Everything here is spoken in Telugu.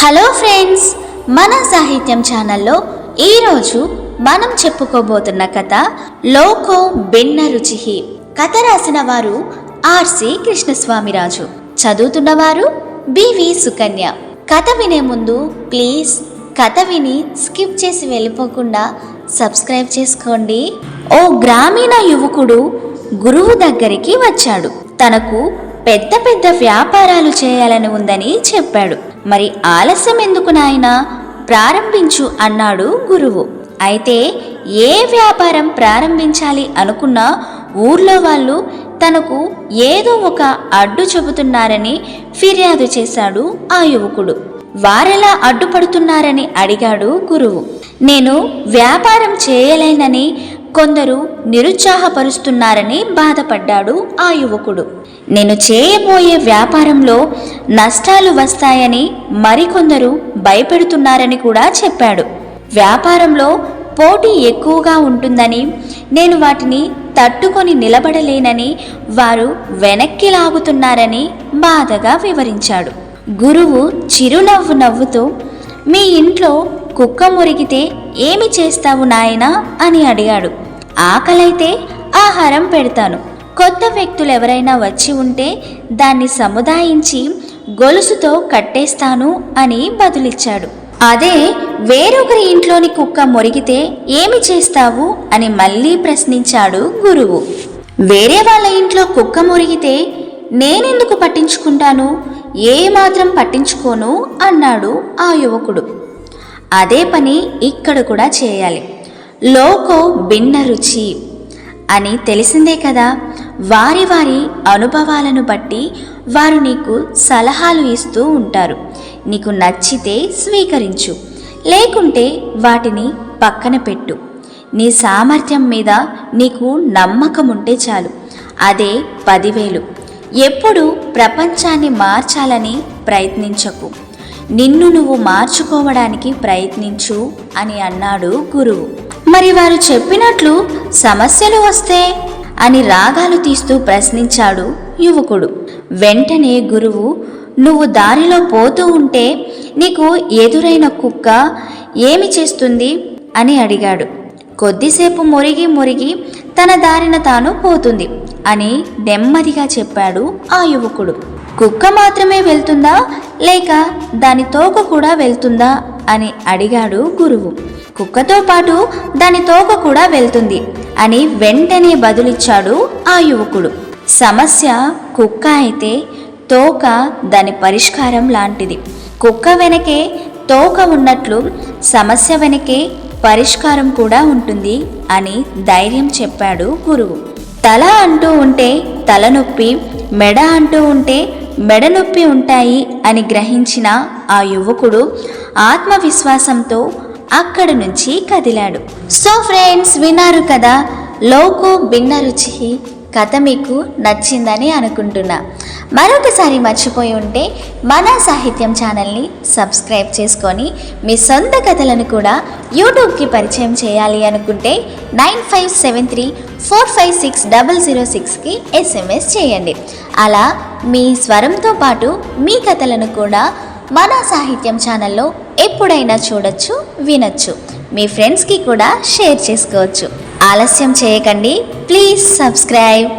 హలో ఫ్రెండ్స్, మన సాహిత్యం ఛానల్లో ఈరోజు మనం చెప్పుకోబోతున్న కథ లోకో భిన్న రుచి. కథ రాసిన వారు ఆర్సి కృష్ణస్వామిరాజు, చదువుతున్నవారు బివి సుకన్య. కథ వినే ముందు ప్లీజ్ కథ విని స్కిప్ చేసి వెళ్ళిపోకుండా సబ్స్క్రైబ్ చేసుకోండి. ఓ గ్రామీణ యువకుడు గురువు దగ్గరికి వచ్చాడు. తనకు పెద్ద పెద్ద వ్యాపారాలు చేయాలని ఉందని చెప్పాడు. మరి ఆలస్యం ఎందుకు నాయనా, ప్రారంభించు అన్నాడు గురువు. అయితే ఏ వ్యాపారం ప్రారంభించాలి అనుకున్నా ఊర్లో వాళ్ళు తనకు ఏదో ఒక అడ్డు చెబుతున్నారని ఫిర్యాదు చేశాడు ఆ యువకుడు. వారెలా అడ్డుపడుతున్నారని అడిగాడు గురువు. నేను వ్యాపారం చేయలేనని కొందరు నిరుత్సాహపరుస్తున్నారని బాధపడ్డాడు ఆ యువకుడు. నేను చేయబోయే వ్యాపారంలో నష్టాలు వస్తాయని మరికొందరు భయపెడుతున్నారని కూడా చెప్పాడు. వ్యాపారంలో పోటీ ఎక్కువగా ఉంటుందని, నేను వాటిని తట్టుకొని నిలబడలేనని వారు వెనక్కి లాగుతున్నారని బాధగా వివరించాడు. గురువు చిరునవ్వు నవ్వుతూ, మీ ఇంట్లో కుక్క మురిగితే ఏమి చేస్తావు నాయనా అని అడిగాడు. ఆకలైతే ఆహారం పెడతాను, కొత్త వ్యక్తులు ఎవరైనా వచ్చి ఉంటే దాన్ని సముదాయించి గొలుసుతో కట్టేస్తాను అని బదులిచ్చాడు. అదే వేరొకరి ఇంట్లోని కుక్క మొరిగితే ఏమి చేస్తావు అని మళ్ళీ ప్రశ్నించాడు గురువు. వేరే వాళ్ళ ఇంట్లో కుక్క మొరిగితే నేనెందుకు పట్టించుకుంటాను, ఏమాత్రం పట్టించుకోను అన్నాడు ఆ యువకుడు. అదే పని ఇక్కడ కూడా చేయాలి. లోకో భిన్న రుచి అని తెలిసిందే కదా. వారి వారి అనుభవాలను బట్టి వారు నీకు సలహాలు ఇస్తూ ఉంటారు. నీకు నచ్చితే స్వీకరించు, లేకుంటే వాటిని పక్కన పెట్టు. నీ సామర్థ్యం మీద నీకు నమ్మకం ఉంటే చాలు, అదే 10,000. ఎప్పుడు ప్రపంచాన్ని మార్చాలని ప్రయత్నించకు, నిన్ను నువ్వు మార్చుకోవడానికి ప్రయత్నించు అని అన్నాడు గురువు. మరి వారు చెప్పినట్లు సమస్యలు వస్తే అని రాగాలు తీస్తూ ప్రశ్నించాడు యువకుడు. వెంటనే గురువు, నువ్వు దారిలో పోతూ ఉంటే నీకు ఎదురైన కుక్క ఏమి చేస్తుంది అని అడిగాడు. కొద్దిసేపు మురిగి తన దారిన తాను పోతుంది అని నెమ్మదిగా చెప్పాడు ఆ యువకుడు. కుక్క మాత్రమే వెళ్తుందా, లేక దాని తోక కూడా వెళ్తుందా అని అడిగాడు గురువు. కుక్కతో పాటు దాని తోక కూడా వెళ్తుంది అని వెంటనే బదులిచ్చాడు ఆ యువకుడు. సమస్య కుక్క అయితే తోక దాని పరిష్కారం లాంటిది. కుక్క వెనకే తోక ఉన్నట్లు సమస్య వెనకే పరిష్కారం కూడా ఉంటుంది అని ధైర్యం చెప్పాడు గురువు. తల అంటూ ఉంటే తలనొప్పి, మెడ అంటూ ఉంటే మెడనొప్పి ఉంటాయి అని గ్రహించిన ఆ యువకుడు ఆత్మవిశ్వాసంతో అక్కడి నుంచి కదిలాడు. సో ఫ్రెండ్స్, విన్నారు కదా లోకో భిన్న రుచి. కథ మీకు నచ్చిందని అనుకుంటున్నా. మరొకసారి మర్చిపోయి ఉంటే మన సాహిత్యం ఛానల్ని సబ్స్క్రైబ్ చేసుకొని మీ సొంత కథలను కూడా యూట్యూబ్కి పరిచయం చేయాలి అనుకుంటే 9573456006కి SMS చేయండి. అలా మీ స్వరంతో పాటు మీ కథలను కూడా మన సాహిత్యం ఛానల్లో ఎప్పుడైనా చూడొచ్చు, వినొచ్చు. మీ ఫ్రెండ్స్కి కూడా షేర్ చేసుకోవచ్చు. ఆలస్యం చేయకండి, ప్లీజ్ సబ్స్క్రైబ్.